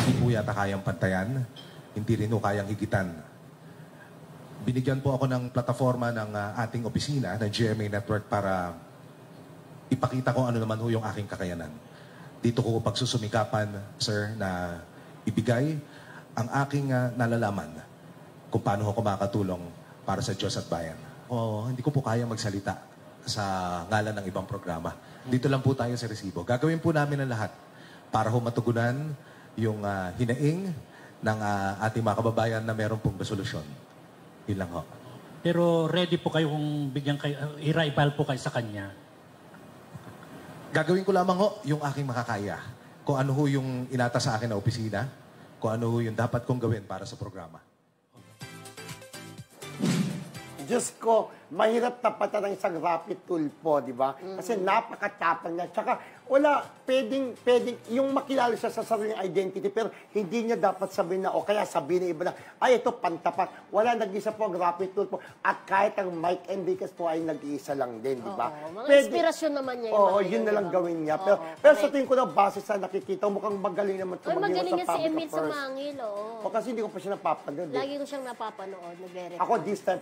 hindi po yata kayang pantayan, hindi rin po kayang higitan. Binigyan po ako ng plataforma ng ating opisina, ng GMA Network, para ipakita ko ano naman ho yung aking kakayanan. Dito ko pagsusumikapan, sir, na ibigay ang aking nalalaman kung paano ko makakatulong para sa Diyos at bayan. Hindi ko po kaya magsalita sa ngalan ng ibang programa. Dito lang po tayo sa resibo. Gagawin po namin ang lahat para ho matugunan yung hinaing ng ating mga kababayan na meron pong resolusyon. Yun lang ho. Pero ready po kayo kung bigyan kayo, i-rival po kayo sa kanya? Gagawin ko lamang ho yung aking makakaya. Kung ano ho yung inata sa akin na opisina, kung ano ho yung dapat kong gawin para sa programa. Diyos ko, mahirap tapatan ng isang rapid tulpo, di ba? Kasi napakatapang niya. Tsaka, wala, pwedeng, yung makilala siya sa sariling identity, pero hindi niya dapat sabihin na, o kaya sabihin ng iba na, ay, ito, pantapak. Wala, nag-isa po ang rapid tulpo. At kahit ang Mike Enriquez po ay nag-iisa lang din, di ba? Mga inspirasyon naman niya. Oo, yun na lang gawin niya. Pero sa tingin ko na, base sa nakikita, mukhang magaling naman ito mag-iwas sa magaling yan si public Emil affairs. Samangil, oo. O kasi hindi ko pa siya napapanood. Lagi ko siyang napapanood, nagre-record. Ako, this time,